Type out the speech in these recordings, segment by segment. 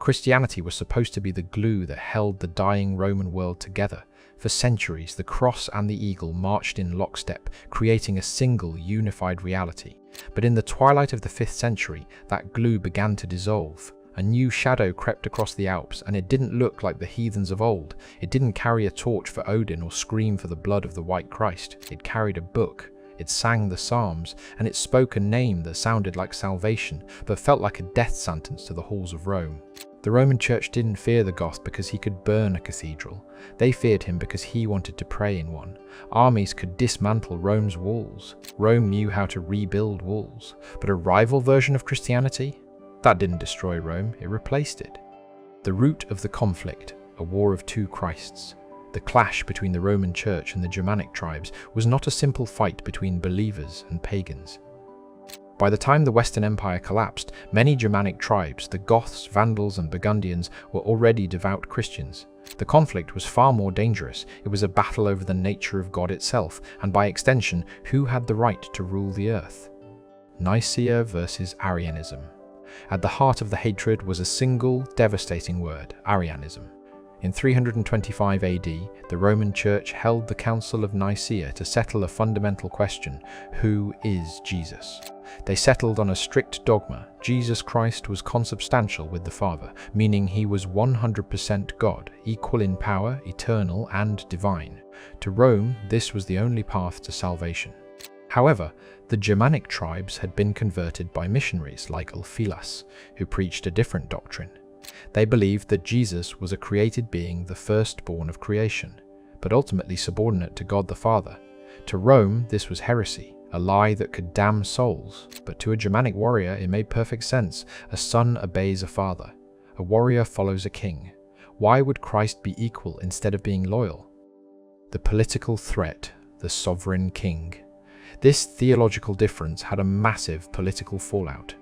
Christianity was supposed to be the glue that held the dying Roman world together. For centuries, the cross and the eagle marched in lockstep, creating a single, unified reality. But in the twilight of the 5th century, that glue began to dissolve. A new shadow crept across the Alps, and it didn't look like the heathens of old. It didn't carry a torch for Odin or scream for the blood of the White Christ. It carried a book. It sang the Psalms, and it spoke a name that sounded like salvation, but felt like a death sentence to the halls of Rome. The Roman Church didn't fear the Goth because he could burn a cathedral. They feared him because he wanted to pray in one. Armies could dismantle Rome's walls. Rome knew how to rebuild walls. But a rival version of Christianity? That didn't destroy Rome, it replaced it. The root of the conflict, a war of two Christs. The clash between the Roman Church and the Germanic tribes was not a simple fight between believers and pagans. By the time the Western Empire collapsed, many Germanic tribes, the Goths, Vandals, and Burgundians, were already devout Christians. The conflict was far more dangerous. It was a battle over the nature of God itself, and by extension, who had the right to rule the earth. Nicaea versus Arianism. At the heart of the hatred was a single, devastating word: Arianism. In 325 AD, the Roman Church held the Council of Nicaea to settle a fundamental question: who is Jesus? They settled on a strict dogma: Jesus Christ was consubstantial with the Father, meaning he was 100% God, equal in power, eternal and divine. To Rome, this was the only path to salvation. However, the Germanic tribes had been converted by missionaries like Ulfilas, who preached a different doctrine. They believed that Jesus was a created being, the firstborn of creation, but ultimately subordinate to God the Father. To Rome, this was heresy, a lie that could damn souls, but to a Germanic warrior it made perfect sense. A son obeys a father. A warrior follows a king. Why would Christ be equal instead of being loyal? The political threat, the sovereign king. This theological difference had a massive political fallout.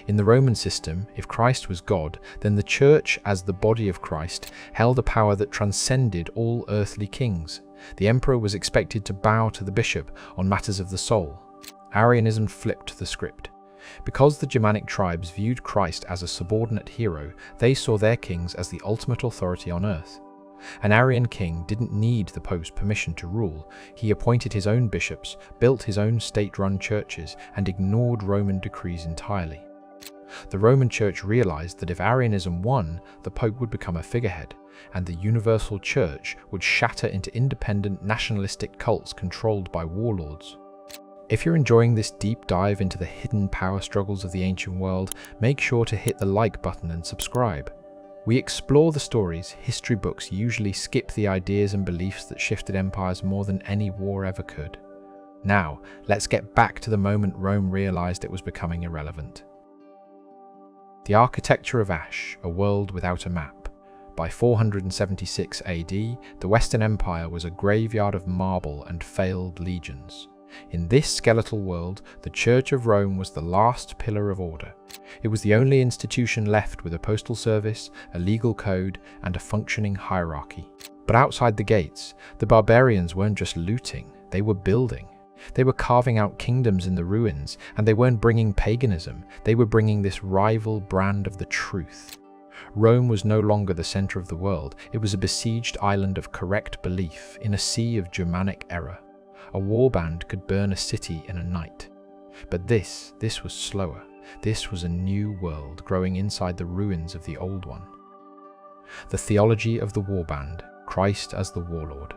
In the Roman system, if Christ was God, then the Church, as the body of Christ, held a power that transcended all earthly kings. The emperor was expected to bow to the bishop on matters of the soul. Arianism flipped the script. Because the Germanic tribes viewed Christ as a subordinate hero, they saw their kings as the ultimate authority on earth. An Arian king didn't need the Pope's permission to rule. He appointed his own bishops, built his own state-run churches, and ignored Roman decrees entirely. The Roman Church realized that if Arianism won, the Pope would become a figurehead, and the universal church would shatter into independent nationalistic cults controlled by warlords. If you're enjoying this deep dive into the hidden power struggles of the ancient world, make sure to hit the like button and subscribe. We explore the stories. History books usually skip the ideas and beliefs that shifted empires more than any war ever could. Now, let's get back to the moment Rome realized it was becoming irrelevant. The Architecture of Ash, a World Without a Map. By 476 AD, the Western Empire was a graveyard of marble and failed legions. In this skeletal world, the Church of Rome was the last pillar of order. It was the only institution left with a postal service, a legal code, and a functioning hierarchy. But outside the gates, the barbarians weren't just looting, they were building. They were carving out kingdoms in the ruins, and they weren't bringing paganism, they were bringing this rival brand of the truth. Rome was no longer the center of the world, it was a besieged island of correct belief in a sea of Germanic error. A warband could burn a city in a night. But this was slower. This was a new world growing inside the ruins of the old one. The theology of the warband, Christ as the warlord.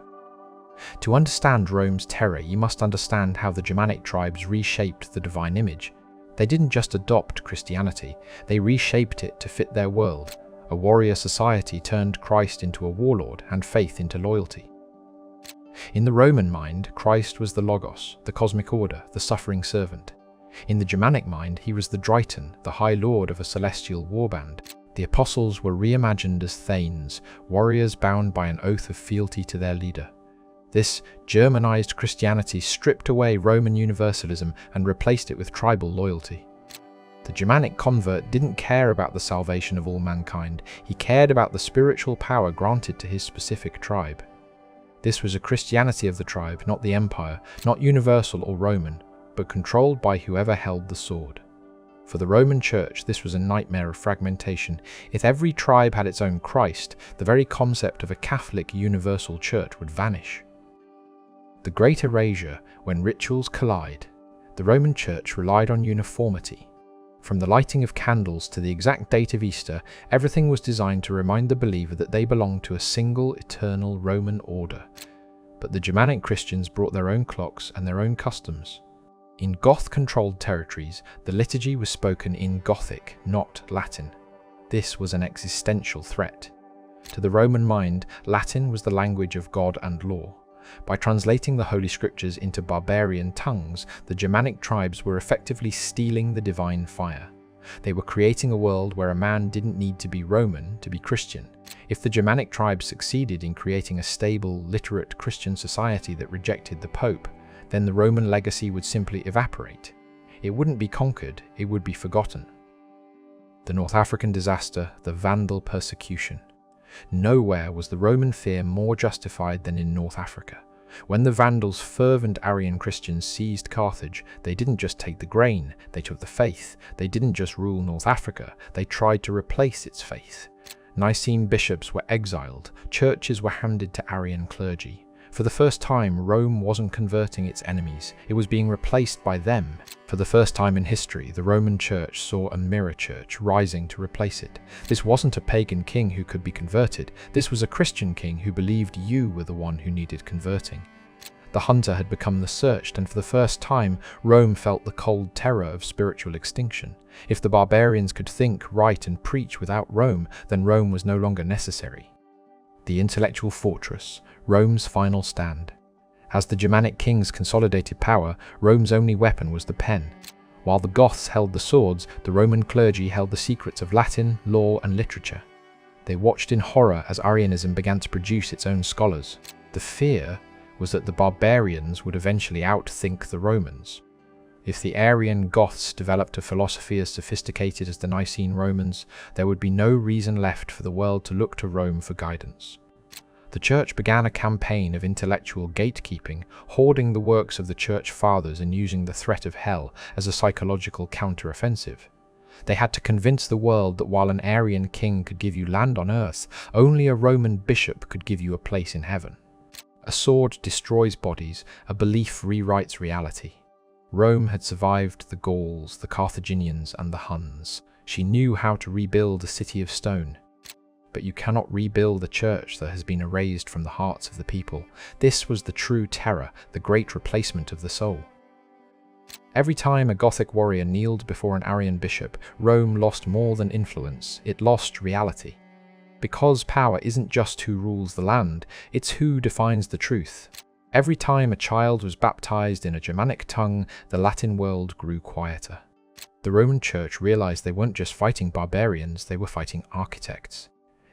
To understand Rome's terror, you must understand how the Germanic tribes reshaped the divine image. They didn't just adopt Christianity, they reshaped it to fit their world. A warrior society turned Christ into a warlord and faith into loyalty. In the Roman mind, Christ was the Logos, the cosmic order, the suffering servant. In the Germanic mind, he was the Driton, the high lord of a celestial warband. The apostles were reimagined as thanes, warriors bound by an oath of fealty to their leader. This Germanized Christianity stripped away Roman universalism and replaced it with tribal loyalty. The Germanic convert didn't care about the salvation of all mankind, he cared about the spiritual power granted to his specific tribe. This was a Christianity of the tribe, not the empire, not universal or Roman, but controlled by whoever held the sword. For the Roman Church, this was a nightmare of fragmentation. If every tribe had its own Christ, the very concept of a Catholic universal church would vanish. The Great Erasure, when rituals collide, the Roman Church relied on uniformity. From the lighting of candles to the exact date of Easter, everything was designed to remind the believer that they belonged to a single, eternal Roman order. But the Germanic Christians brought their own clocks and their own customs. In Goth-controlled territories, the liturgy was spoken in Gothic, not Latin. This was an existential threat. To the Roman mind, Latin was the language of God and law. By translating the Holy Scriptures into barbarian tongues, the Germanic tribes were effectively stealing the divine fire. They were creating a world where a man didn't need to be Roman to be Christian. If the Germanic tribes succeeded in creating a stable, literate Christian society that rejected the Pope, then the Roman legacy would simply evaporate. It wouldn't be conquered, it would be forgotten. The North African disaster, the Vandal persecution. Nowhere was the Roman fear more justified than in North Africa. When the Vandals' fervent Arian Christians seized Carthage, they didn't just take the grain, they took the faith. They didn't just rule North Africa, they tried to replace its faith. Nicene bishops were exiled, churches were handed to Arian clergy. For the first time, Rome wasn't converting its enemies, it was being replaced by them. For the first time in history, the Roman Church saw a mirror church rising to replace it. This wasn't a pagan king who could be converted, this was a Christian king who believed you were the one who needed converting. The hunter had become the searched, and for the first time, Rome felt the cold terror of spiritual extinction. If the barbarians could think, write, and preach without Rome, then Rome was no longer necessary. The intellectual fortress, Rome's final stand. As the Germanic kings consolidated power, Rome's only weapon was the pen. While the Goths held the swords, the Roman clergy held the secrets of Latin, law, and literature. They watched in horror as Arianism began to produce its own scholars. The fear was that the barbarians would eventually outthink the Romans. If the Arian Goths developed a philosophy as sophisticated as the Nicene Romans, there would be no reason left for the world to look to Rome for guidance. The Church began a campaign of intellectual gatekeeping, hoarding the works of the Church Fathers and using the threat of hell as a psychological counter-offensive. They had to convince the world that while an Arian king could give you land on earth, only a Roman bishop could give you a place in heaven. A sword destroys bodies, a belief rewrites reality. Rome had survived the Gauls, the Carthaginians, and the Huns. She knew how to rebuild a city of stone. But you cannot rebuild a church that has been erased from the hearts of the people. This was the true terror, the great replacement of the soul. Every time a Gothic warrior kneeled before an Arian bishop, Rome lost more than influence, it lost reality. Because power isn't just who rules the land, it's who defines the truth. Every time a child was baptized in a Germanic tongue, the Latin world grew quieter. The Roman Church realized they weren't just fighting barbarians, they were fighting architects.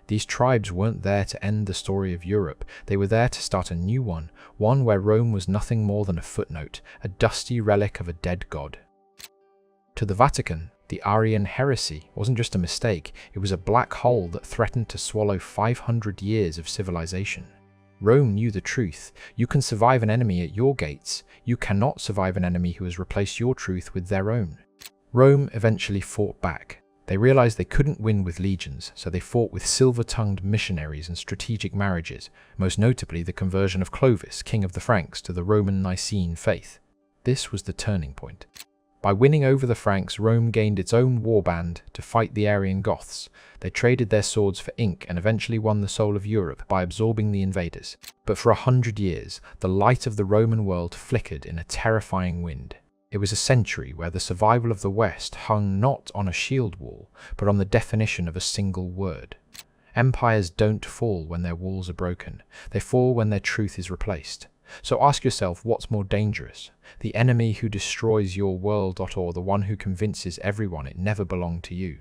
These tribes weren't there to end the story of Europe, they were there to start a new one where Rome was nothing more than a footnote, a dusty relic of a dead god. To the Vatican, the Arian heresy wasn't just a mistake, it was a black hole that threatened to swallow 500 years of civilization. Rome knew the truth. You can survive an enemy at your gates. You cannot survive an enemy who has replaced your truth with their own. Rome eventually fought back. They realized they couldn't win with legions, so they fought with silver-tongued missionaries and strategic marriages, most notably the conversion of Clovis, king of the Franks, to the Roman Nicene faith. This was the turning point. By winning over the Franks, Rome gained its own warband to fight the Arian Goths. They traded their swords for ink and eventually won the soul of Europe by absorbing the invaders. But for 100 years, the light of the Roman world flickered in a terrifying wind. It was a century where the survival of the West hung not on a shield wall, but on the definition of a single word. Empires don't fall when their walls are broken. They fall when their truth is replaced. So ask yourself, what's more dangerous? The enemy who destroys your world, or the one who convinces everyone it never belonged to you?